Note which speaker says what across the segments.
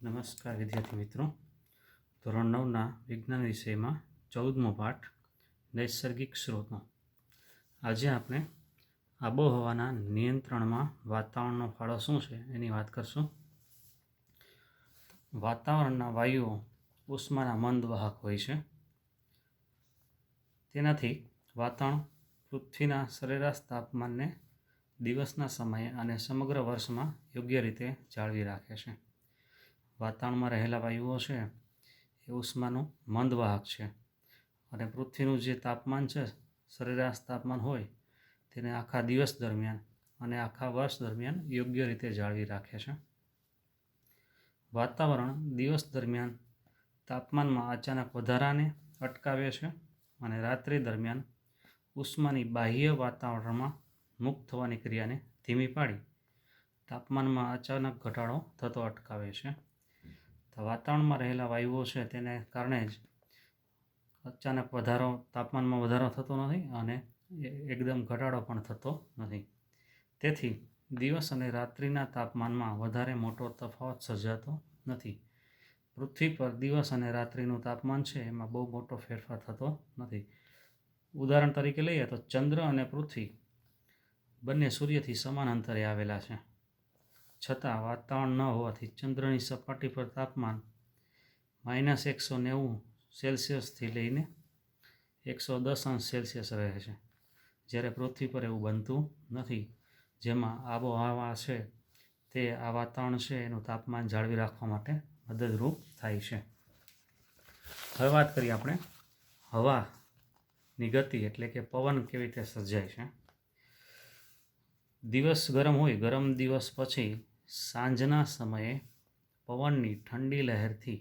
Speaker 1: નમસ્કાર વિદ્યાર્થી મિત્રો. ધોરણ 9ના વિજ્ઞાન વિષયમાં 14મો પાઠ નૈસર્ગિક સ્ત્રોતો. આજે આપણે આબોહવાના નિયંત્રણમાં વાતાવરણનો ફાળો શું છે એની વાત કરશું. વાતાવરણના વાયુઓ ઉષ્માના મંદ વાહક હોય છે. તેનાથી વાતાવરણ પૃથ્વીના સરેરાશ તાપમાનને દિવસના સમયે અને સમગ્ર વર્ષમાં યોગ્ય રીતે જાળવી રાખે છે. વાતાવરણમાં રહેલા વાયુઓ છે એ ઉષ્માનું મંદ વાહક છે અને પૃથ્વીનું જે તાપમાન છે, સરેરાશ તાપમાન હોય તેને આખા દિવસ દરમિયાન અને આખા વર્ષ દરમિયાન યોગ્ય રીતે જાળવી રાખે છે. વાતાવરણ દિવસ દરમિયાન તાપમાનમાં અચાનક વધારાને અટકાવે છે અને રાત્રિ દરમિયાન ઉષ્માની બાહ્ય વાતાવરણમાં મુક્ત થવાની ક્રિયાને ધીમી પાડી તાપમાનમાં અચાનક ઘટાડો થતો અટકાવે છે. વાતાવરણમાં રહેલા વાયુઓ છે તેને કારણે જ અચાનક તાપમાનમાં વધારો થતો નથી અને એકદમ ઘટાડો પણ થતો નથી. તેથી દિવસ અને રાત્રિના તાપમાનમાં વધારે મોટો તફાવત સર્જાતો નથી. પૃથ્વી પર દિવસ અને રાત્રિનું તાપમાન છે એમાં બહુ મોટો ફેરફાર થતો નથી. ઉદાહરણ તરીકે લઈએ તો ચંદ્ર અને પૃથ્વી બંને સૂર્યથી સમાન અંતરે આવેલા છે, છતાં વાતાવરણ ન હોવાથી ચંદ્રની સપાટી પર તાપમાન -190°C લઈને 110°C રહે છે, જ્યારે પૃથ્વી પર એવું બનતું નથી. જેમાં આબોહવા છે તે આ વાતાવરણ છે એનું તાપમાન જાળવી રાખવા માટે મદદરૂપ થાય છે. હવે વાત કરીએ આપણે હવાની ગતિ એટલે કે પવન કેવી રીતે સર્જાય છે. દિવસ ગરમ હોય, ગરમ દિવસ પછી સાંજના સમયે પવનની ઠંડી લહેરથી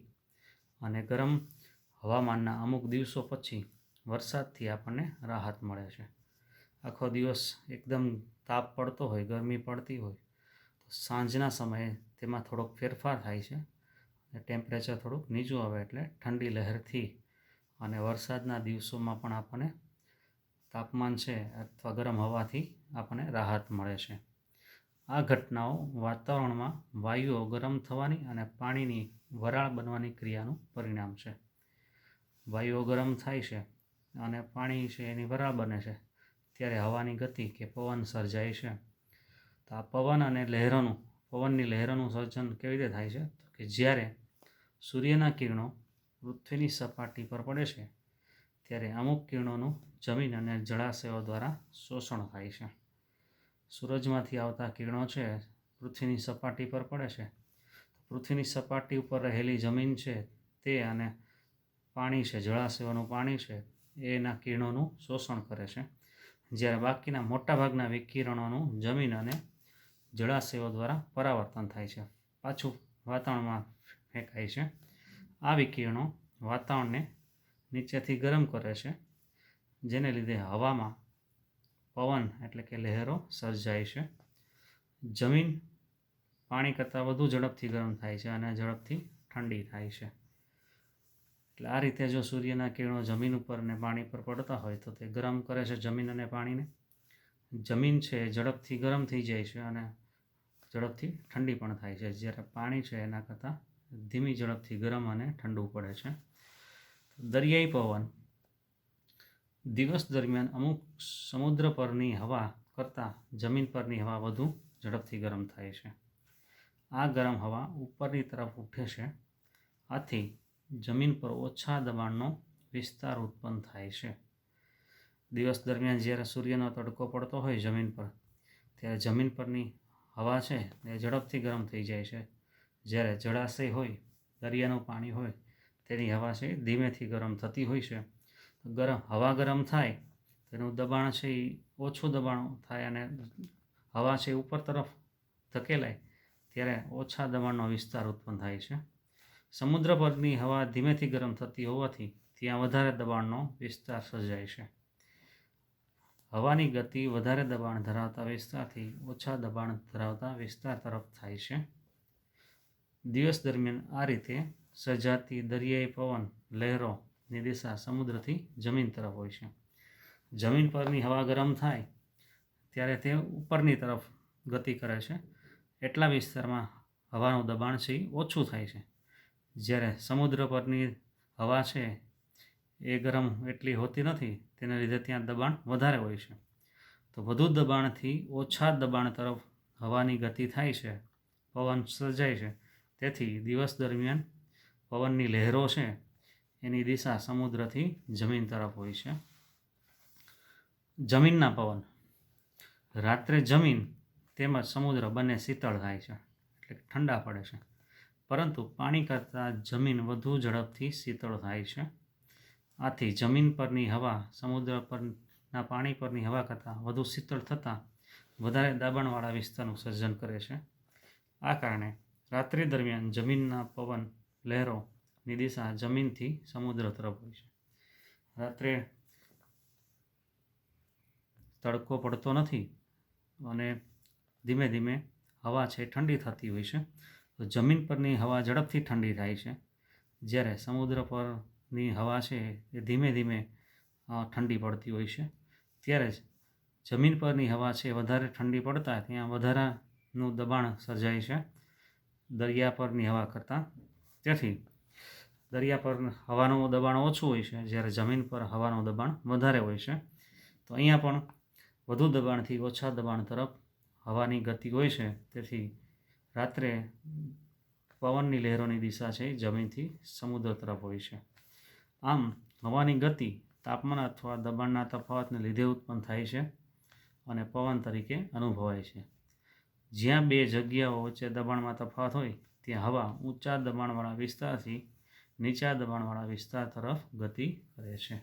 Speaker 1: અને ગરમ હવામાનના અમુક દિવસો પછી વરસાદથી આપણને રાહત મળે છે. આખો દિવસ એકદમ તાપ પડતો હોય, ગરમી પડતી હોય, તો સાંજના સમયે તેમાં થોડોક ફેરફાર થાય છે અને ટેમ્પરેચર થોડુંક નીચું આવે એટલે ઠંડી લહેરથી અને વરસાદના દિવસોમાં પણ આપણને તાપમાન છે અથવા ગરમ હવાથી આપણને રાહત મળે છે. આ ઘટનાઓ વાતાવરણમાં વાયુઓ ગરમ થવાની અને પાણીની વરાળ બનવાની ક્રિયાનું પરિણામ છે. વાયુઓ ગરમ થાય છે અને પાણી છે એની વરાળ બને છે ત્યારે હવાની ગતિ કે પવન સર્જાય છે. તો આ પવન અને પવનની લહેરોનું સર્જન કેવી રીતે થાય છે? તો કે જ્યારે સૂર્યના કિરણો પૃથ્વીની સપાટી પર પડે છે ત્યારે અમુક કિરણોનું જમીન અને જળાશયો દ્વારા શોષણ થાય છે. સૂરજમાંથી આવતા કિરણો છે પૃથ્વીની સપાટી પર પડે છે. પૃથ્વીની સપાટી ઉપર રહેલી જમીન છે તે અને પાણી છે, જળાશયોનું પાણી છે, એના કિરણોનું શોષણ કરે છે, જ્યારે બાકીના મોટાભાગના વિકિરણોનું જમીન અને જળાશયો દ્વારા પરાવર્તન થાય છે, પાછું વાતાવરણમાં ફેંકાય છે. આ વિકિરણો વાતાવરણને નીચેથી ગરમ કરે છે, જેને લીધે હવામાં પવન એટલે કે લહેરો સર્જાય છે. જમીન પાણી કરતાં વધુ ઝડપથી ગરમ થાય છે અને ઝડપથી ઠંડી થાય છે. એટલે આ રીતે જો સૂર્યના કિરણો જમીન ઉપર અને પાણી પર પડતા હોય તો તે ગરમ કરે છે જમીન અને પાણીને. જમીન છે ઝડપથી ગરમ થઈ જાય છે અને ઝડપથી ઠંડી પણ થાય છે, જ્યારે પાણી છે એના કરતાં ધીમી ઝડપથી ગરમ અને ઠંડુ પડે છે. દરિયાઈ પવન દિવસ દરમિયાન અમુક સમુદ્ર પરની હવા કરતાં જમીન પરની હવા વધુ ઝડપથી ગરમ થાય છે. આ ગરમ હવા ઉપરની તરફ ઉઠે છે, આથી જમીન પર ઓછા દબાણનો વિસ્તાર ઉત્પન્ન થાય છે. દિવસ દરમિયાન જ્યારે સૂર્યનો તડકો પડતો હોય જમીન પર, ત્યારે જમીન પરની હવા છે એ ઝડપથી ગરમ થઈ જાય છે, જ્યારે જળાશય હોય, દરિયાનું પાણી હોય, તેની હવા છે ધીમેથી ગરમ થતી હોય છે. હવા ગરમ થાય તેનું દબાણ છે એ ઓછું દબાણ થાય અને હવા છે ઉપર તરફ ધકેલાય ત્યારે ઓછા દબાણનો વિસ્તાર ઉત્પન્ન થાય છે. સમુદ્ર પરની હવા ધીમેથી ગરમ થતી હોવાથી ત્યાં વધારે દબાણનો વિસ્તાર સર્જાય છે. હવાની ગતિ વધારે દબાણ ધરાવતા વિસ્તારથી ઓછા દબાણ ધરાવતા વિસ્તાર તરફ થાય છે. દિવસ દરમિયાન આ રીતે સર્જાતી દરિયાઈ પવન લહેરોની દિશા સમુદ્રથી જમીન તરફ હોય છે. જમીન પરની હવા ગરમ થાય ત્યારે તે ઉપરની તરફ ગતિ કરે છે. એટલા વિસ્તારમાં હવાનું દબાણ છે એ ઓછું થાય છે. જ્યારે સમુદ્ર પરની હવા છે એ ગરમ એટલી હોતી નથી, તેને લીધે ત્યાં દબાણ વધારે હોય છે. તો વધુ દબાણથી ઓછા દબાણ તરફ હવાની ગતિ થાય છે, પવન સર્જાય છે. તેથી દિવસ દરમિયાન પવનની લહેરો છે એની દિશા સમુદ્રથી જમીન તરફ હોય છે. જમીનના પવન. રાત્રે જમીન તેમજ સમુદ્ર બંને શીતળ થાય છે, એટલે ઠંડા પડે છે. પરંતુ પાણી કરતાં જમીન વધુ ઝડપથી શીતળ થાય છે. આથી જમીન પરની હવા સમુદ્ર પરના પાણી પરની હવા કરતાં વધુ શીતળ થતાં વધારે દબાણવાળા વિસ્તારનું સર્જન કરે છે. આ કારણે રાત્રિ દરમિયાન જમીનના પવન લહેરોની દિશા જમીનથી સમુદ્ર તરફ હોય છે. રાત્રે તડકો પડતો નથી અને ધીમે ધીમે હવા છે ઠંડી થતી હોય છે. તો જમીન પરની હવા ઝડપથી ઠંડી થાય છે, જ્યારે સમુદ્ર પરની હવા છે એ ધીમે ધીમે ઠંડી પડતી હોય છે. ત્યારે જ જમીન પરની હવા છે વધારે ઠંડી પડતા ત્યાં વધારાનું દબાણ સર્જાય છે દરિયા પરની હવા કરતાં. તેથી દરિયા પર હવાનું દબાણ ઓછું હોય છે, જ્યારે જમીન પર હવાનું દબાણ વધારે હોય છે. તો અહીંયા પણ વધુ દબાણથી ઓછા દબાણ તરફ હવાની ગતિ હોય છે. તેથી રાત્રે પવનની લહેરોની દિશા છે જમીનથી સમુદ્ર તરફ હોય છે. આમ હવાની ગતિ તાપમાન અથવા દબાણના તફાવતને લીધે ઉત્પન્ન થાય છે અને પવન તરીકે અનુભવાય છે. જ્યાં બે જગ્યાઓ વચ્ચે દબાણમાં તફાવત હોય ત્યાં હવા ઊંચા દબાણવાળા વિસ્તારથી નીચા દબાણવાળા વિસ્તાર તરફ ગતિ કરે છે.